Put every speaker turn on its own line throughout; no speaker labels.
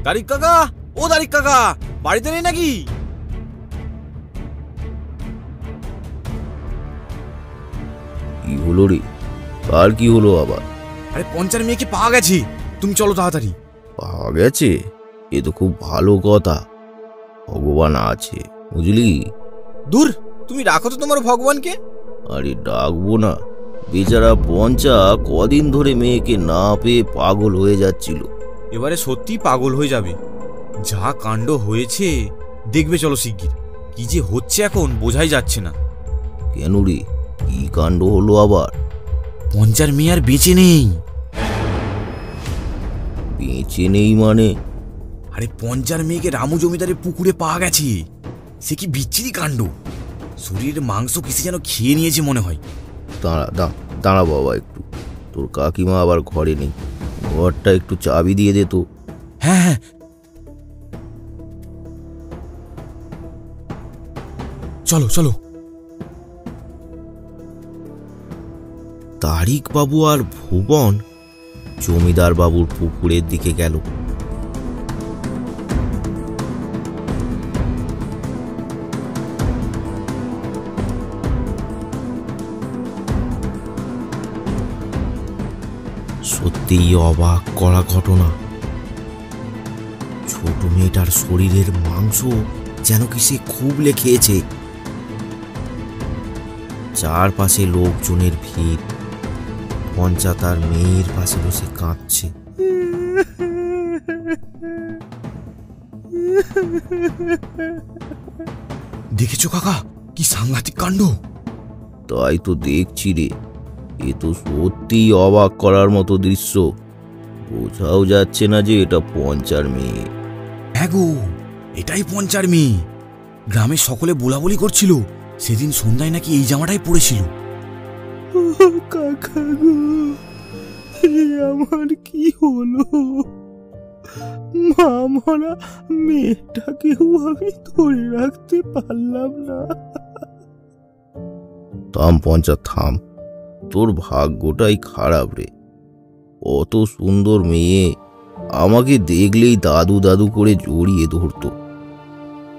দারিক কাকা, ও দারিক কাকা, বাড়িতে নেই নাকি?
কি হলো রে? কার কি হলো আবার?
আরে পঞ্চার মেয়েকে পাওয়া গেছে, তুমি চলো তাড়াতাড়ি।
পাওয়া গেছে? এ তো খুব ভালো কথা। ভগবান আছে বুঝলি।
দূর, তুমি রাখো তো তোমার ভগবানকে।
আরে ডাকবো না, বেচারা পঞ্চা কদিন ধরে মেয়েকে না পেয়ে পাগল হয়ে যাচ্ছিল।
এবারে সত্যি পাগল হয়ে যাবে, যা কাণ্ড হয়েছে দেখবে চলো শিগগির। কি যে হচ্ছে এখন বোঝাই যাচ্ছে না।
কেন রে, কি কাণ্ড হলো আবার?
পঞ্চার মেয়ে আর বেঁচে নেই।
বেঁচে নেই মানে?
আরে পঞ্চার মেয়েকে রামু জমিদারের পুকুরে পাওয়া গেছে। সে কি বিচ্ছিরি কাণ্ড, শরীরের মাংস কিসে যেন খেয়ে নিয়েছে মনে হয়।
দাঁড়া বাবা একটু, তোর কাকিমা আবার ঘরে নেই, ঘরটা একটু চাবি দিয়ে দে তো।
হ্যাঁ হ্যাঁ, চলো চলো।
তারিক বাবু আর ভুবন জমিদার বাবুর পুকুরের দিকে গেল। সত্যিই অবাক করা ঘটনা। ছোট মেয়েটার শরীরের মাংস যেন কি সে খুবলে খেয়েছে। চারপাশে লোকজনের ভিড়। পঞ্চা তার মেয়ের পাশে বসে কাঁদছে।
দেখেছো কাকা, কি সাংঘাতিক কাণ্ড।
তাই তো দেখছি রে, এ তো সত্যিই অবাক করার মতো দৃশ্য। বোঝাও যাচ্ছে না যে এটা পঞ্চার মেয়ে।
হ্যাঁ গো, এটাই পঞ্চার মেয়ে। গ্রামে সকলে বলাবলি করছিল সেদিন সন্ধ্যায় নাকি এই জামাটাই পরেছিল।
কাকা গো, আমার কি হলো? মা মরা মেয়েটাকেও আমি ধরে রাখতে পারলাম না।
থাম পঞ্চা থাম, তোর ভাগ্যটাই খারাপ রে। অত সুন্দর মেয়ে আমাকে দেখলেই দাদু দাদু করে জড়িয়ে ধরতো।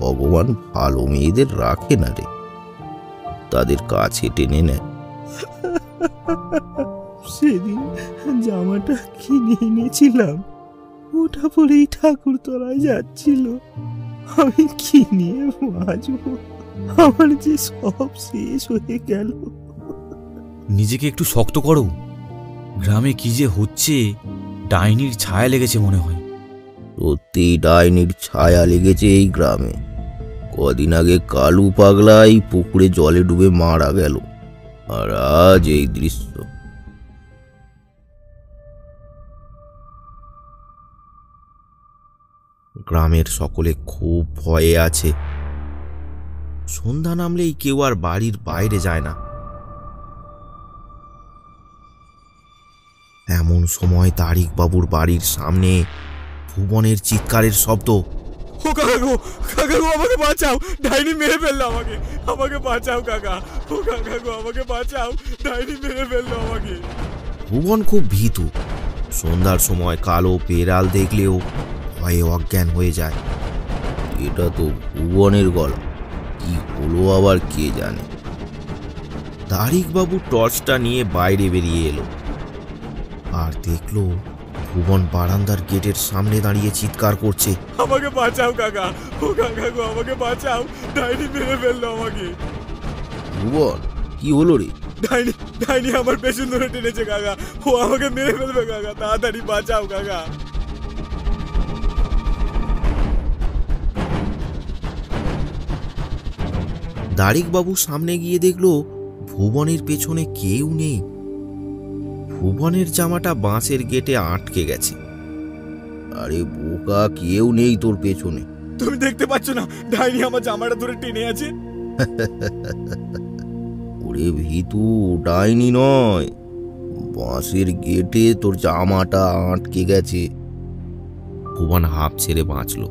ভগবান ভালো মেয়েদের রাখে না রে, তাদের কাছে টেনে নেয়।
সেদিন জামাটা কিনে এনেছিলাম, ওটা পরেই ঠাকুরতলায় যাচ্ছিল। আমি কি নিয়ে বাঁচবো? আমার যে সব শেষ হয়ে গেল।
নিজেকে একটু শক্ত করো, গ্রামে কি যে হচ্ছে, ডাইনির ছায়া লেগেছে মনে হয়।
সত্যি ডাইনির ছায়া লেগেছে এই গ্রামে। কদিন আগে কালু পাগলা এই পুকুরে জলে ডুবে মারা গেল, আর আজ এই দৃশ্য। গ্রামের সকলে খুব ভয়ে আছে। সন্ধ্যা নামলেই কেউ আর বাড়ির বাইরে যায় না। এমন সময় তারিক বাবুর বাড়ির সামনে ভুবনের চিৎকারের শব্দ।
ও কাকা গো, কাকা গো, আমাকে বাঁচাও, ডাইনি মেরে ফেললো আমাকে, আমাকে বাঁচাও কাকা। ও কাকা গো, আমাকে বাঁচাও, ডাইনি মেরে ফেললো আমাকে।
ভুবন খুব ভীতু। সন্ধ্যার সময় কালো পেরাল দেখলেও ভয়ে অজ্ঞান হয়ে যায়। এটা তো ভুবনের গলা, কি হলো আবার কে জানে। তারিক বাবু টর্চটা নিয়ে বাইরে বেরিয়ে এলো আর দেখলো ভুবন বারান্দার গেটের সামনে দাঁড়িয়ে চিৎকার করছে,
আমাকে বাঁচাও কাকা, ও কাকা গো, আমাকে বাঁচাও, ডাইনি মেরে ফেললো আমাকে।
ভুবন কি হলো রে?
ডাইনি, ডাইনি আমার পেছন ধরে টেনেছে কাকা, ও আমাকে মেরে ফেলবে কাকা, তাড়াতাড়ি বাঁচাও কাকা।
তারিক বাবু সামনে গিয়ে দেখলো ভুবনের পেছনে কেউ নেই। ভুবনের জামাটা বাঁশের গেটে আটকে গেছে। আরে বোকা, কেউ নেই তোর পেছনে।
তুমি দেখতে পাচ্ছ না ডাইনি আমার জামাটা ধরে টেনে আছে?
ওরে ভীতু, ডাইনি নয়, বাঁশের গেটে তোর জামাটা আটকে গেছে। ভুবন হাঁপ ছেড়ে বাঁচল।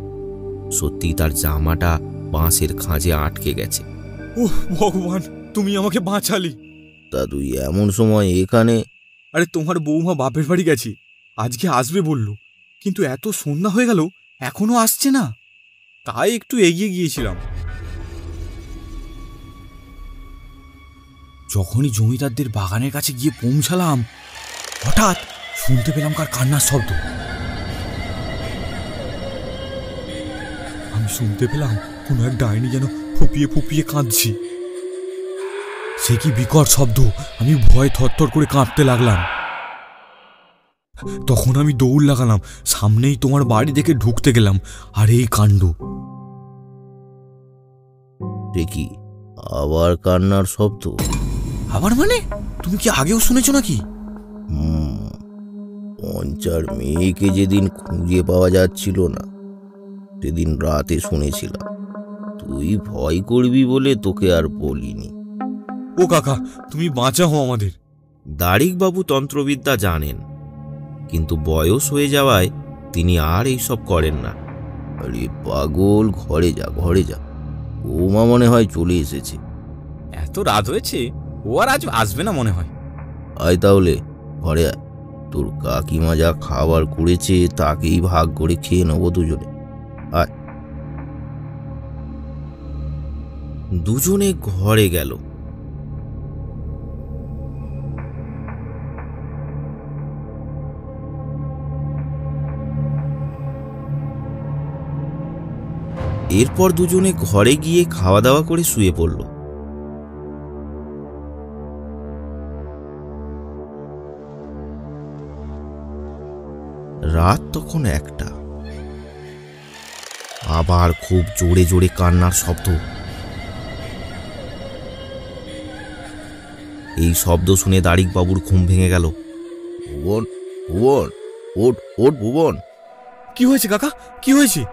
সত্যি তার জামাটা বাঁশের খাঁজে আটকে গেছে।
ওহ ভগবান, তুমি আমাকে বাঁচালি।
তা তুই এমন সময় এখানে?
আরে তোমার বৌমা বাপের বাড়ি গেছে, আজকে আসবে বললো, কিন্তু এত সন্ধ্যা হয়ে গেল এখনো আসছে না, তাই একটু এগিয়ে গিয়েছিলাম। যখনই জমিদারদের বাগানের কাছে গিয়ে পৌঁছালাম, হঠাৎ শুনতে পেলাম কার কান্নার শব্দ। আমি শুনতে পেলাম কোনো এক ডাইনি যেন ফুপিয়ে ফুপিয়ে কাঁদছি। সে কি বিকট শব্দ! আমি ভয়ে থরথর করে কাঁপতে লাগলাম। তখন আমি দৌড় লাগালাম, সামনেই তোমার বাড়ি দেখে ঢুকতে গেলাম, আর এই কাণ্ড।
কি আবার কান্নার শব্দ?
আবার মানে? তুমি কি আগেও শুনেছো নাকি?
পঞ্চার মেয়েকে যেদিন খুঁজে পাওয়া যাচ্ছিল না, সেদিন রাতে শুনেছিলাম। তুই ভয় করবি বলে তোকে আর বলিনি।
ও কাকা, তুমি বাঁচাও আমাদের।
দাড়িকবাবু তন্ত্রবিদ্যা জানেন, কিন্তু বয়স হয়ে যাওয়ায় তিনি আর এইসব করেন না। আরে পাগল, ঘরে যা, ঘরে যা। বৌমা মনে হয় চলে এসেছে।
এত রাত হয়েছে, ও আর আজ আসবে না মনে হয়।
আয় তাহলে ঘরে আয়। তোর কাকিমা যা খাবার করেছে তাকেই ভাগ করে খেয়ে নেবো দুজনে। আয়। দুজনে ঘরে গেল। এরপর দুজনে ঘরে গিয়ে খাওয়া দাওয়া করে শুয়ে পড়ল। রাত তখন 1টা। আবার খুব জোরে জোরে কান্নার শব্দ। এই শব্দ শুনে দাড়িকবাবুর ঘুম ভেঙে গেল। ভুবন, ভুবন, ওঠ ওঠ ভুবন।
কি হয়েছে কাকা, কি হয়েছে?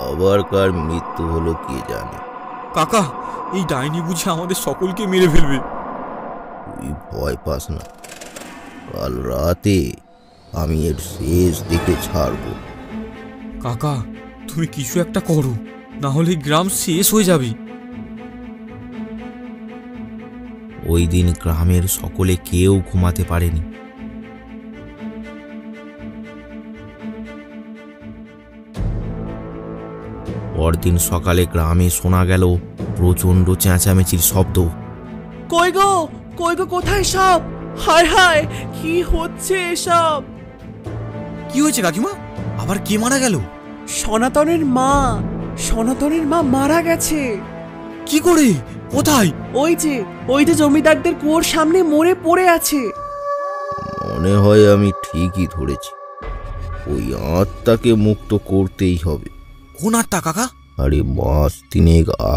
আবার কার মৃত্যু হলো কে জানে।
কাকা, এই ডাইনি বুঝি আমাদের সকলকে মেরে ফেলবে।
তুই ভয় পাস না, কাল রাতে আমি এর শেষ দেখে ছাড়বো।
কাকা, তুমি কিছু একটা করো, না হলে গ্রাম শেষ হয়ে যাবে।
ওই দিন গ্রামের সকলে কেউ ঘুমাতে পারেনি। পরদিন সকালে গ্রামে শোনা গেল প্রচন্ড চেঁচামেচির শব্দ।
কই গো, কই গো, কোথায় সব? হায় হায়, কি হচ্ছে এসব?
কি হয়েছে কাকিমা? আবার কে মারা গেল?
সনাতনের মা, সনাতনের মা মারা গেছে।
কি করে? কোথায়?
ওই যে জমিদারদের কুয়োর সামনে মরে পড়ে আছে।
মনে হয় আমি ঠিকই ধরেছি, ওই আত্মাকে মুক্ত করতেই হবে।
কোন আত্মা কাকা?
আরে 3 মাস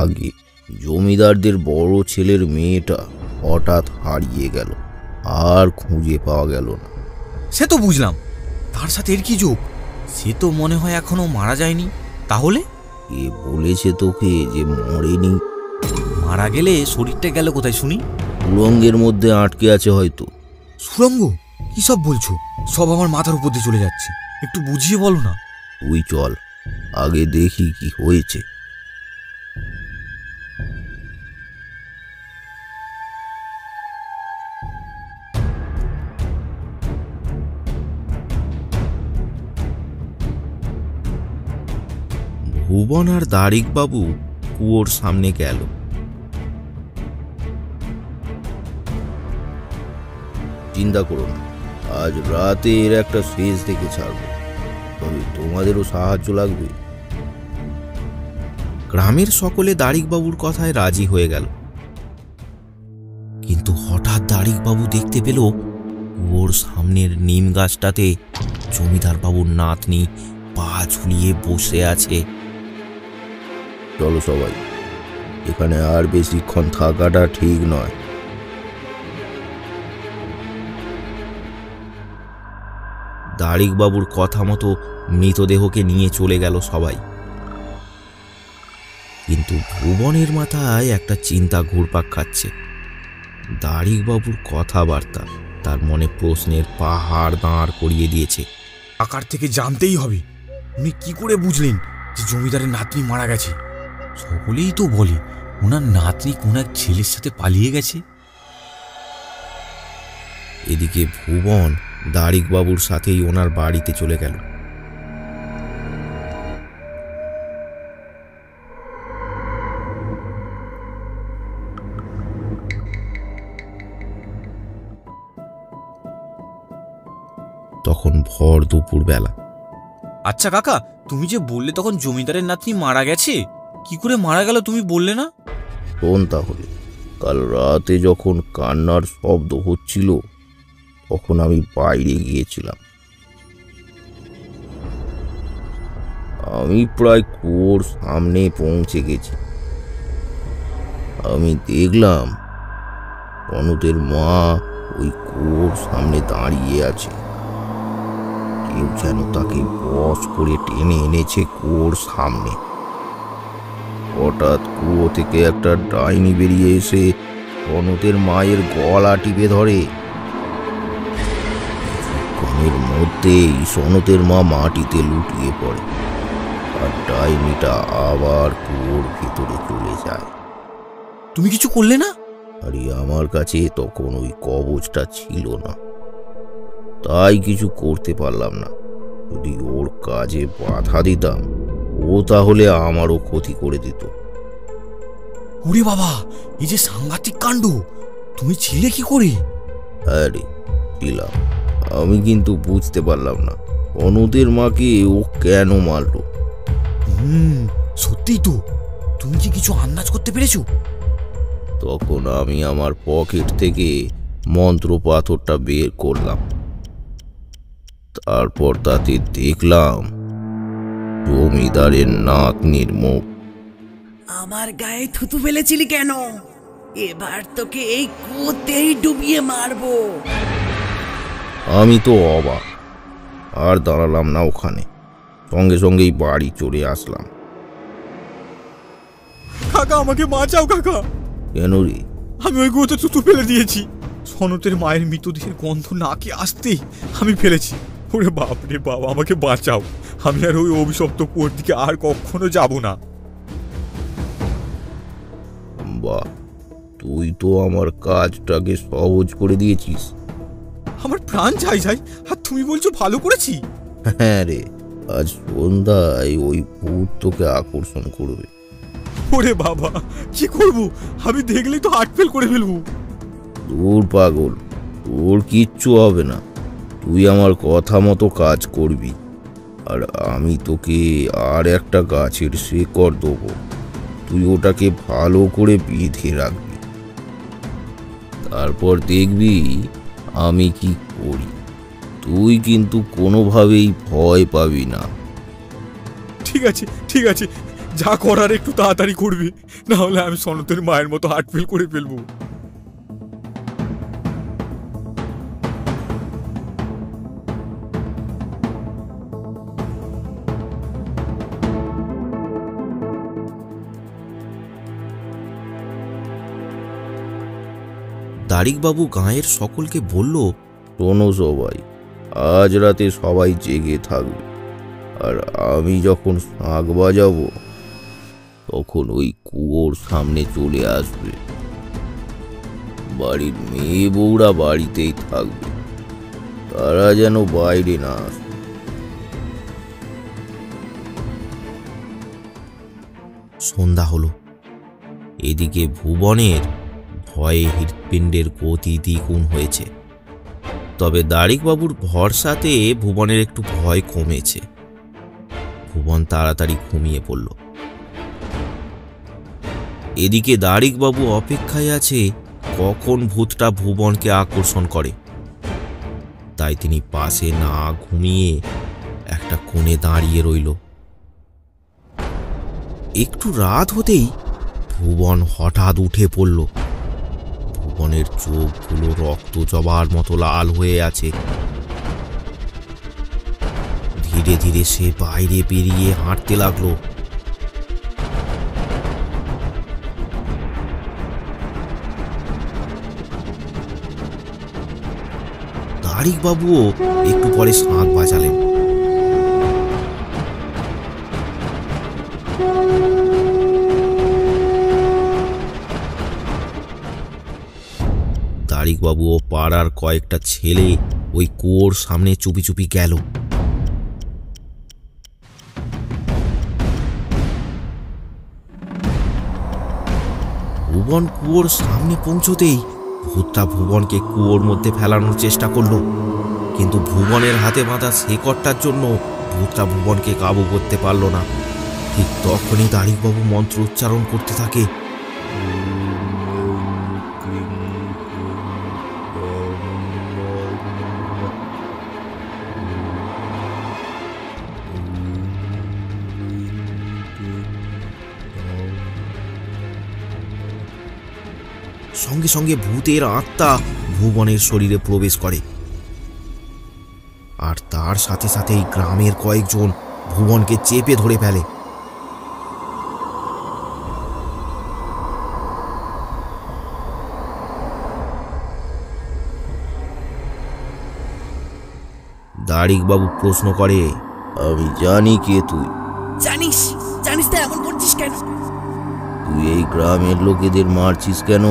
আগে জমিদারদের বড় ছেলের মেয়েটা হঠাৎ হারিয়ে গেল, আর খুঁজে পাওয়া গেল না।
সে তো বুঝলাম, তার সাথে এর কি যোগ? সে তো মনে হয় এখনো মারা যায়নি। তাহলে
কে বলেছে তোকে যে মরেনি?
মারা গেলে শরীরটা গেল কোথায় শুনি?
সুড়ঙ্গের মধ্যে আটকে আছে হয়তো।
সুড়ঙ্গ? কি সব বলছো? সব আমার মাথার উপর দিয়ে চলে যাচ্ছে, একটু বুঝিয়ে বলো না।
তুই চল, আগে দেখি কি হয়েছে। ভুবন আর দাড়িকবাবু কুয়োর সামনে গেল। চিন্তা করো না, আজ রাতে এর একটা শেষ দেখে ছাড়বো, তবে তোমাদেরও সাহায্য লাগবে। গ্রামের সকলে দাড়িকবাবুর কথায় রাজি হয়ে গেল। কিন্তু হঠাৎ দাড়িকবাবু দেখতে পেল কুয়োর সামনের নিম গাছটাতে জমিদার বাবুর নাতনি পা ঝুলিয়ে বসে আছে। চলো সবাই, এখানে আর বেশিক্ষণ থাকাটা ঠিক নয়। দাড়িকবাবুর কথা মতো মৃতদেহকে নিয়ে চলে গেল সবাই। কিন্তু ভুবনের মাথায় একটা চিন্তা ঘুরপাক খাচ্ছে। দাড়িকবাবুর কথাবার্তা তার মনে প্রশ্নের পাহাড় দাঁড় করিয়ে দিয়েছে।
কাকার থেকে জানতেই হবে, উনি কি করে বুঝলেন যে জমিদারের নাতনি মারা গেছে? সকলেই তো বলে ওনার নাতনি কোন এক ছেলের সাথে পালিয়ে গেছে।
এদিকে ভুবন দাড়িকবাবুর সাথেই ওনার বাড়িতে চলে গেল। তখন ভর দুপুর বেলা।
আচ্ছা কাকা, তুমি যে বললে তখন জমিদারের নাতনি মারা গেছে, কি করে মারা গেল তুমি বললে না?
শোন তাহলে, কাল রাতে যখন কান্নার শব্দ হচ্ছিল তখন আমি বাইরে গিয়েছিলাম। আমি প্রায় কুয়োর সামনে পৌঁছে গেছি। আমি দেখলাম অনুদের মা ওই কুয়োর সামনে দাঁড়িয়ে আছে। কেউ যেন তাকে বশ করে টেনে এনেছে কুয়োর সামনে। হঠাৎ কুয়ো থেকে একটা ডাইনি বেরিয়ে এসে অনুদের মায়ের গলা টিপে ধরে। কিছুক্ষণের মধ্যেই সনতের মা মাটিতে লুটিয়ে পড়ে, আর ডাইনিটা আবার কুয়োর ভিতরে চলে যায়।
তুমি কিছু করলে না?
আরে আমার কাছে তখন ওই কবচটা ছিল না, তাই কিছু করতে পারলাম না। যদি ওর কাজে বাধা দিতাম, ও তাহলে আমারও ক্ষতি করে দিত।
ওরে বাবা, এই যে সাংঘাতিক কাণ্ড! তুমি ছিলে কি করে?
আরে ছিলাম, আমি কিন্তু বুঝতে পারলাম না অনুদের মাকে ও কেন মারল।
সত্যি তো, তুমি কি কিছু আন্দাজ করতে পেরেছো?
তখন আমি আমার পকেট থেকে মন্ত্র পাথরটা বের করলাম। তারপর তাতে দেখলাম জমিদারের নাতনির মুখ।
আমার গায়ে থুতু ফেলেছিলি কেন? এবার তোকে এই কুয়োতেই ডুবিয়ে মারবো।
আমি তো অবাক, আর দাঁড়ালাম না ওখানে, সঙ্গে সঙ্গেই বাড়ি চলে আসলাম।
কাকা আমাকে বাঁচাও কাকা।
কেন রে?
আমি ওই কুয়োতে থুতু ফেলে দিয়েছি। সনতের মায়ের মৃতদেহের গন্ধ নাকে আসতেই আমি ফেলেছি। ওরে বাপ রে বাবা, আমাকে বাঁচাও। আমি আর ওই অভিশপ্ত কুয়োর দিকে আর কখনো যাব না।
বাহ, তুই তো আমার কাজটাকে সহজ করে দিয়েছিস।
আমার প্রাণ চাই যাই, আর তুমি বলছো ভালো করেছি?
হ্যাঁ রে, আজ সন্ধ্যায় ওই ভূত তোকে আকর্ষণ করবে।
ওরে বাবা, কি করব? আমি দেখলেই তো হার্ট ফেল করে ফেলবো।
দূর পাগল, তোর কিচ্ছু হবে না। তুই আমার কথা মতো কাজ করবি, আর আমি তোকে আর একটা গাছের শেকড় দেবো। তুই ওটাকে ভালো করে বেঁধে রাখবি, তারপর দেখবি আমি কি করি। তুই কিন্তু কোনোভাবেই ভয় পাবি না।
ঠিক আছে ঠিক আছে, যা করার একটু তাড়াতাড়ি করবে, না হলে আমি সনতের মায়ের মতো হার্ট ফেল করে ফেলবো।
দাড়িকবাবু গাঁয়ের সকলকে বলল, শোনো সবাই, আজ রাতে সবাই জেগে থাকবে, আর আমি যখন শাঁখ বাজাবো তখন ওই কুয়োর সামনে চলে আসবে। বাড়ির মেয়ে বউরা বাড়িতেই থাকবে, তারা যেন বাইরে না আসে। সন্ধ্যা হলো। এদিকে ভুবনের ভয়ে হৃৎপিণ্ডের গতি দ্বিগুণ হয়েছে। তবে দাড়িকবাবুর ভরসাতে ভুবনের একটু ভয় কমেছে। ভুবন তাড়াতাড়ি ঘুমিয়ে পড়ল। এদিকে দাড়িকবাবু অপেক্ষায় আছে কখন ভূতটা ভুবনকে আকর্ষণ করে। তাই তিনি পাশে না ঘুমিয়ে একটা কোণে দাঁড়িয়ে রইল। একটু রাত হতেই ভুবন হঠাৎ উঠে পড়ল। ভুবনের চোখগুলো রক্ত জবার মতো লাল হয়ে আছে। ধীরে ধীরে সে বাইরে বেরিয়ে হাঁটতে লাগলো। দাড়িকবাবুও একটু পরে শাঁখ বাজালেন। দাড়িকবাবু ও পাড়ার কয়েকটা ছেলে ওই কুয়োর সামনে চুপি চুপি গেল। ভুবন কুয়োর সামনে পৌঁছতেই ভূতটা ভুবনকে কুয়োর মধ্যে ফেলানোর চেষ্টা করলো, কিন্তু ভুবনের হাতে বাঁধা শেকড়টার জন্য ভূতটা ভুবনকে কাবু করতে পারল না। ঠিক তখনই দাড়িকবাবু মন্ত্র উচ্চারণ করতে থাকে। সঙ্গে সঙ্গে ভূতের আত্মা ভুবনের শরীরে প্রবেশ করে, আর তার সাথে সাথেই গ্রামের কয়েকজন ভুবনকে চেপে ধরে ফেলে। দাড়িকবাবু প্রশ্ন করে, আমি জানি কে তুই।
জানিস জানিস তো এমন করছিস কেন?
তুই এই গ্রামের লোকেদের মারছিস কেন?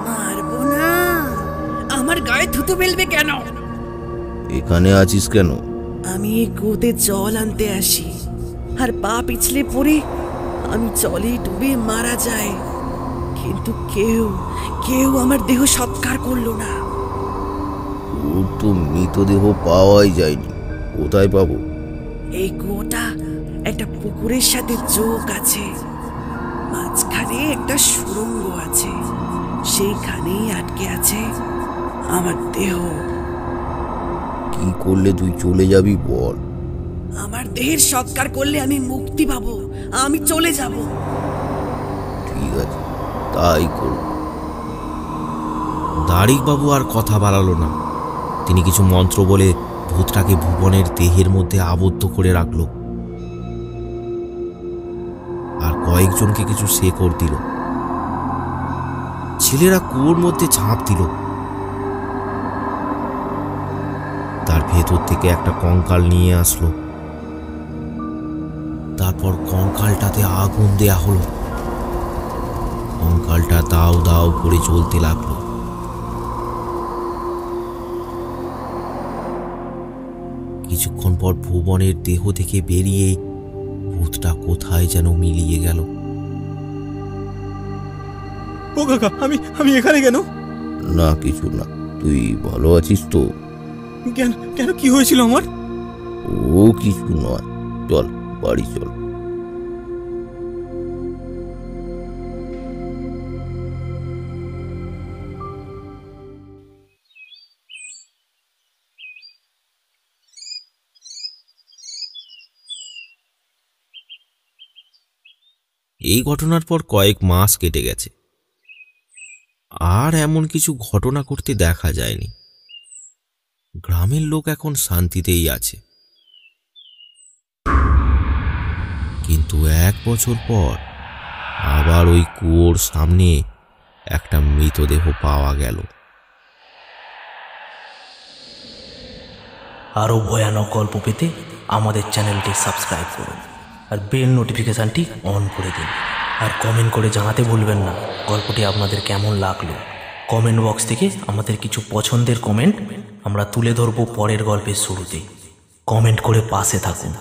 মারবো না, আমার গায়ে থুতু ফেলবে কেন?
এখানে আছিস কেন?
আমি এই কুয়োতে জল আনতে আসি, আর পা পিছলে পড়ে আমি জলে ডুবে মারা যাই, কিন্তু কেউ কেউ আমার দেহ সৎকার করলো না।
ওর তো মৃতদেহ পাওয়াই যায়নি, কোথায় পাবো?
এই কুয়োটা একটা পুকুরের সাথে যোগ আছে, মাঝখানে একটা সুড়ঙ্গ আছে, সেইখানেই আটকে আছে আমার দেহ।
কি করলে তুই চলে যাবি বল?
আমার দেহের সৎকার করলে আমি মুক্তি পাবো, আমি চলে যাব।
ঠিক আছে, তাই করব। দাড়িকবাবু আর কথা বাড়ালো না। তিনি কিছু মন্ত্র বলে ভূতটাকে ভুবনের দেহের মধ্যে আবদ্ধ করে রাখল, আর কয়েকজনকে কিছু শেকড় দিল। ছেলেরা কুয়োর মধ্যে ঝাঁপ দিল। তার ভেতর থেকে একটা কঙ্কাল নিয়ে আসলো। তারপর কঙ্কালটাতে আগুন দেয়া হলো। কঙ্কালটা দাও দাও করে জ্বলতে লাগলো। কিছুক্ষণ পর ভুবনের দেহ থেকে বেরিয়ে ভূতটা কোথায় যেন মিলিয়ে গেল।
ও কাকা, আমি এখানে কেন?
না কিছু না, তুই ভালো আছিস তো?
কেন কেন কি হয়েছিল আমার?
ও কিছু নয়, চল বাড়ি চল। এই ঘটনার পর কয়েক মাস কেটে গেছে, আর এমন কিছু ঘটনা করতে দেখা যায়নি। গ্রামের লোক এখন শান্তিতেই আছে। কিন্তু 1 বছর পর আবার ওই কুয়োর সামনে একটা মৃতদেহ পাওয়া গেল।
আরও ভয়ানক গল্প পেতে আমাদের চ্যানেলটি সাবস্ক্রাইব করুন আর বেল নোটিফিকেশানটি অন করে দিন। আর কমেন্ট করে জানাতে ভুলবেন না গল্পটি আপনাদের কেমন লাগলো। কমেন্ট বক্স থেকে আমাদের কিছু পছন্দের কমেন্ট আমরা তুলে ধরবো পরের গল্পের শুরুতে। কমেন্ট করে পাশে থাকুন।